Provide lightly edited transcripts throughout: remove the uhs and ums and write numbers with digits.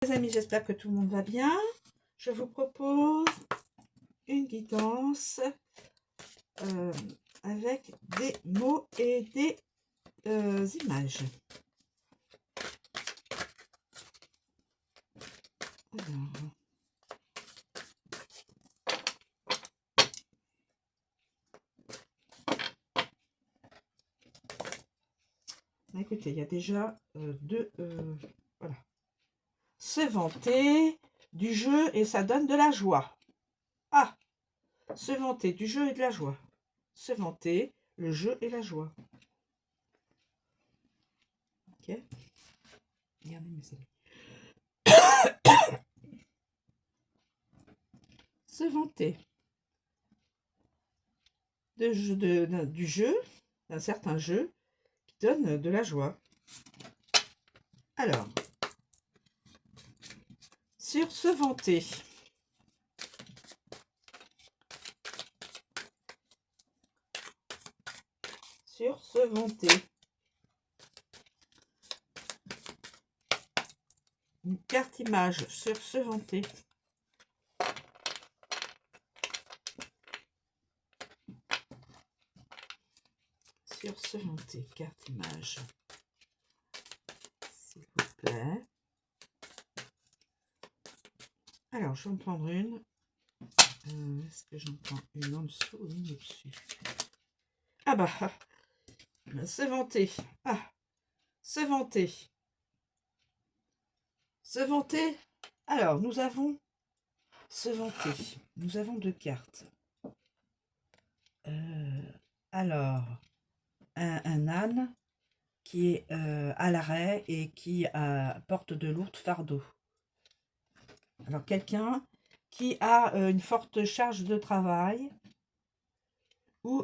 Les amis, j'espère que tout le monde va bien. Je vous propose une guidance avec des mots et des images. Alors, écoutez, il y a déjà deux... voilà. Se vanter du jeu et ça donne de la joie. Ah, se vanter du jeu et de la joie. Se vanter, le jeu et la joie. Ok. Regardez mes amis. Se vanter du jeu, d'un certain jeu qui donne de la joie. Alors, sur se vanter. Sur se vanter. Une carte image sur se vanter. Sur se vanter, carte image. S'il vous plaît. Alors, je vais en prendre une. Est-ce que j'en prends une en dessous ou une au-dessus? Ah bah, se vanter. Ah, se vanter. Se vanter. Alors, nous avons se vanter. Nous avons deux cartes. Alors, un âne qui est à l'arrêt et qui porte de lourds fardeaux. Alors, quelqu'un qui a une forte charge de travail ou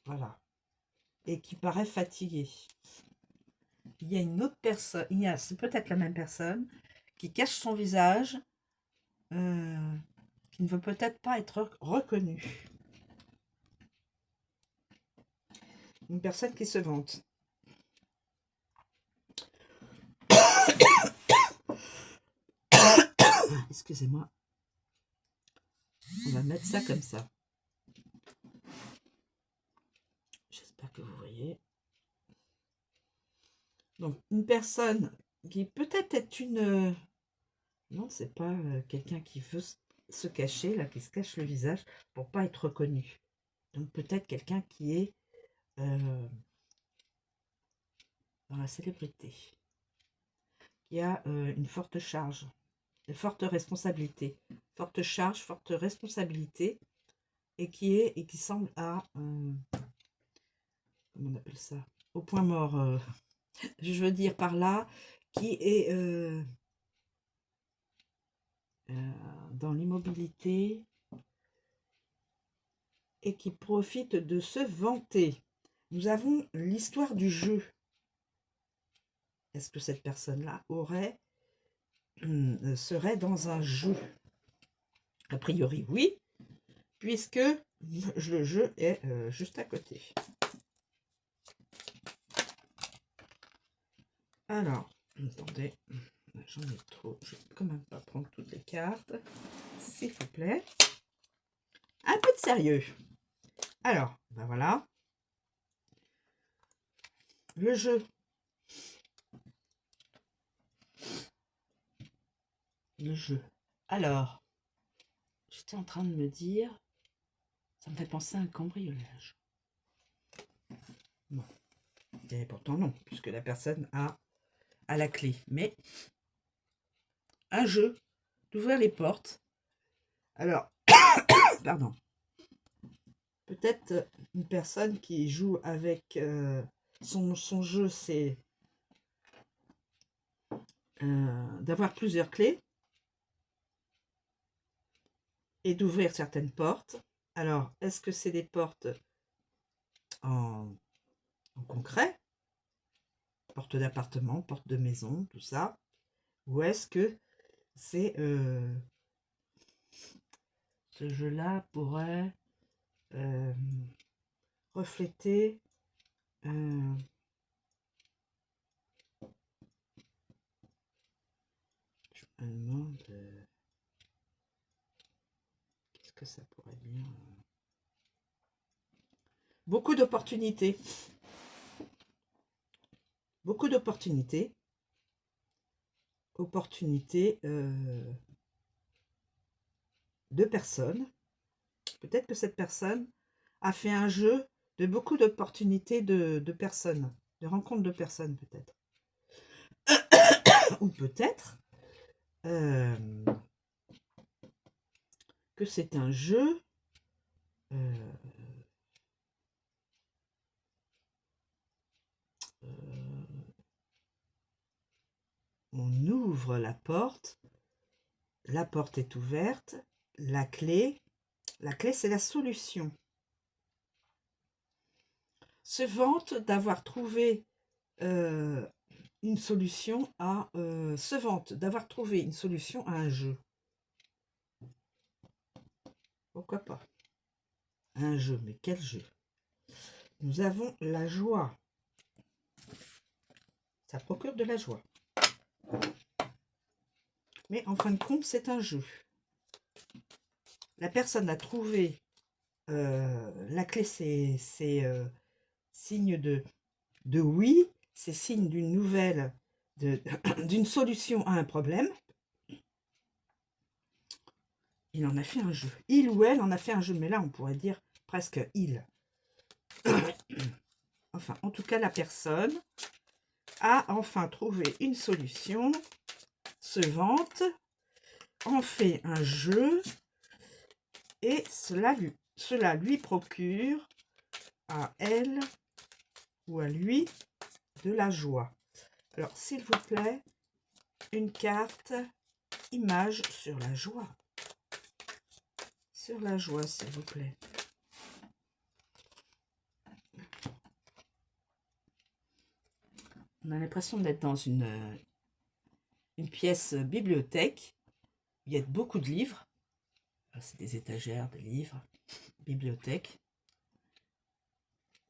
voilà, et qui paraît fatigué. Il y a une autre personne, c'est peut-être la même personne, qui cache son visage, qui ne veut peut-être pas être reconnue. Une personne qui se vante. Excusez-moi. On va mettre ça comme ça. J'espère que vous voyez. Donc, une personne qui peut-être est une... non, c'est pas quelqu'un qui veut se cacher, là, qui se cache le visage pour pas être reconnu. Donc, peut-être quelqu'un qui est dans la célébrité, qui a une forte charge, une forte responsabilité. Forte charge, forte responsabilité, et qui semble à... comment on appelle ça? Au point mort. Je veux dire par là, qui est dans l'immobilité et qui profite de se vanter. Nous avons l'histoire du jeu. Est-ce que cette personne-là serait dans un jeu? A priori, oui, puisque le jeu est juste à côté. Alors, attendez, j'en ai trop. Je ne vais quand même pas prendre toutes les cartes, s'il vous plaît. Un peu de sérieux. Alors, ben voilà. Le jeu. Le jeu. Alors, j'étais en train de me dire, ça me fait penser à un cambriolage. Bon. Et pourtant non, puisque la personne a la clé. Mais un jeu d'ouvrir les portes. Alors, pardon. Peut-être une personne qui joue avec son jeu, c'est d'avoir plusieurs clés et d'ouvrir certaines portes. Alors, est-ce que c'est des portes en concret? Porte d'appartement, porte de maison, tout ça. Ou est-ce que c'est ce jeu-là pourrait refléter Elle demande... qu'est-ce que ça pourrait bien... Beaucoup d'opportunités. Beaucoup d'opportunités. Opportunités de personnes. Peut-être que cette personne a fait un jeu de beaucoup d'opportunités de personnes, de rencontres de personnes peut-être. Ou peut-être que c'est un jeu on ouvre la porte est ouverte, la clé c'est la solution. Se vante d'avoir trouvé une solution à se vante d'avoir trouvé une solution à un jeu. Pourquoi pas? Un jeu, mais quel jeu? Nous avons la joie. Ça procure de la joie. Mais en fin de compte, c'est un jeu. La personne a trouvé la clé, c'est signe de oui, c'est signe d'une nouvelle, d'une solution à un problème. Il en a fait un jeu. Il ou elle en a fait un jeu, mais là on pourrait dire presque il. Enfin, en tout cas, la personne a enfin trouvé une solution, se vante, en fait un jeu, et cela lui procure à elle ou à lui de la joie. Alors, s'il vous plaît, une carte image sur la joie. Sur la joie, s'il vous plaît. On a l'impression d'être dans une pièce bibliothèque. Il y a beaucoup de livres. C'est des étagères de livres. Bibliothèque.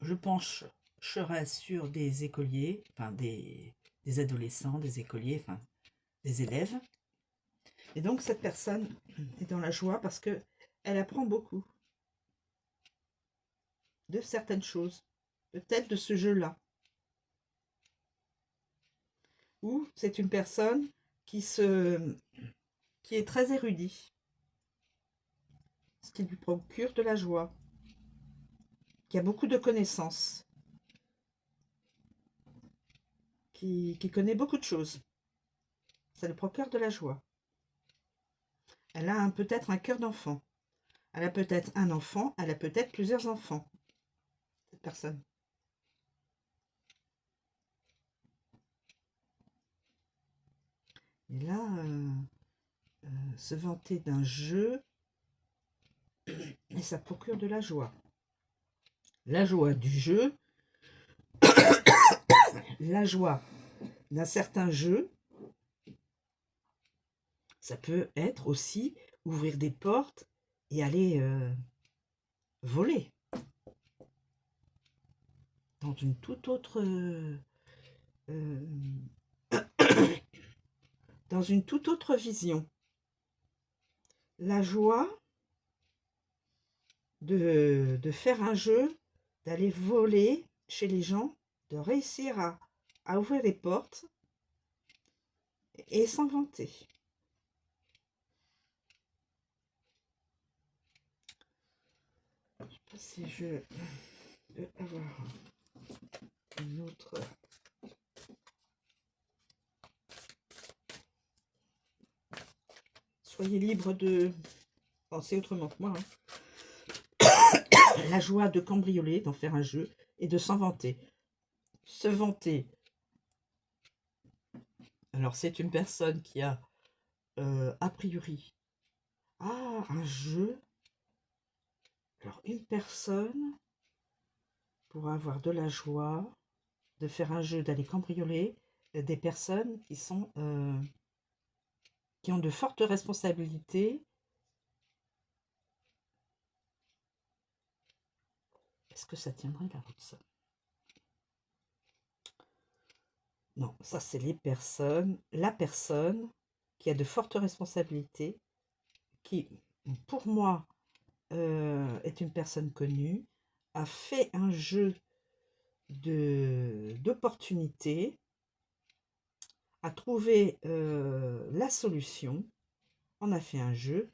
Je pencherai sur des écoliers, enfin des adolescents, des écoliers, enfin des élèves. Et donc cette personne est dans la joie parce que elle apprend beaucoup de certaines choses, peut-être de ce jeu-là. Ou c'est une personne qui est très érudite, ce qui lui procure de la joie, qui a beaucoup de connaissances, qui connaît beaucoup de choses. Ça lui procure de la joie. Elle a peut-être un cœur d'enfant. Elle a peut-être un enfant, elle a peut-être plusieurs enfants, cette personne. Et là, se vanter d'un jeu, et ça procure de la joie. La joie du jeu, la joie d'un certain jeu, ça peut être aussi ouvrir des portes et aller voler dans une toute autre dans une toute autre vision. La joie de faire un jeu, d'aller voler chez les gens, de réussir à ouvrir les portes et s'en vanter. Je ne sais pas si je vais avoir une autre. Soyez libre de penser autrement que moi. La joie de cambrioler, d'en faire un jeu et de s'en vanter. Se vanter. Alors, c'est une personne qui a, a priori, un jeu. Alors, une personne pour avoir de la joie, de faire un jeu, d'aller cambrioler des personnes qui sont qui ont de fortes responsabilités. Est-ce que ça tiendrait la route, ça? Non, ça c'est les personnes, la personne qui a de fortes responsabilités, qui, pour moi, est une personne connue, a fait un jeu d'opportunités, a trouvé la solution, on a fait un jeu,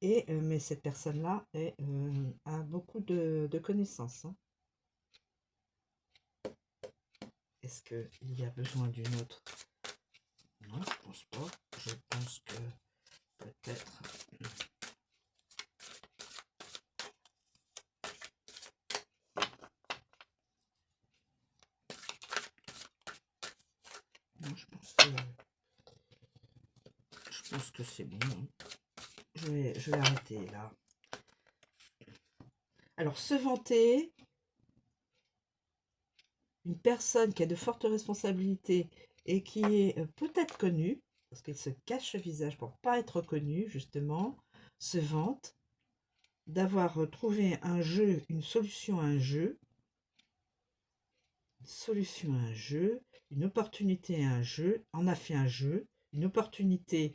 et mais cette personne-là a beaucoup de connaissances, hein. Est-ce qu'il y a besoin d'une autre? Non, je pense pas. Je pense que peut-être... Non, je pense que c'est bon, hein. Je vais arrêter là. Alors, se vanter, une personne qui a de fortes responsabilités et qui est peut-être connue, parce qu'elle se cache le visage pour ne pas être connue, justement, se vante d'avoir trouvé un jeu, une solution à un jeu, une opportunité à un jeu, en a fait un jeu, une opportunité,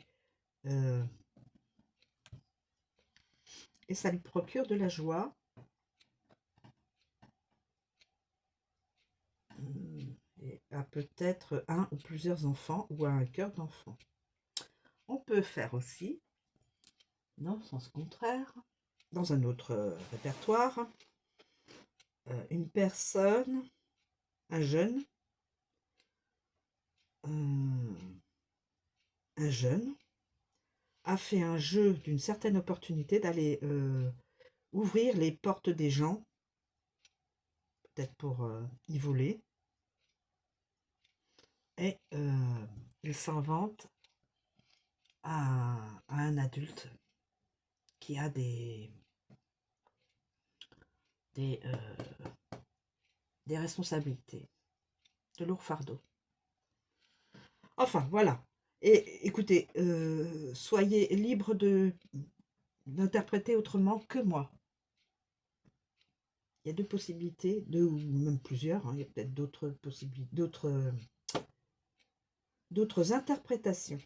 et ça lui procure de la joie. Et a peut-être un ou plusieurs enfants ou un cœur d'enfant. On peut faire aussi, dans le sens contraire, dans un autre répertoire, une personne, un jeune, a fait un jeu d'une certaine opportunité d'aller ouvrir les portes des gens, peut-être pour y voler, et il s'invente à un adulte qui a des responsabilités, de lourds fardeaux. Enfin, voilà. Et écoutez, soyez libre d'interpréter autrement que moi. Il y a deux possibilités, deux ou même plusieurs, hein, il y a peut-être d'autres possibilités, d'autres interprétations.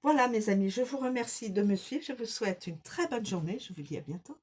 Voilà mes amis, je vous remercie de me suivre, je vous souhaite une très bonne journée, je vous dis à bientôt.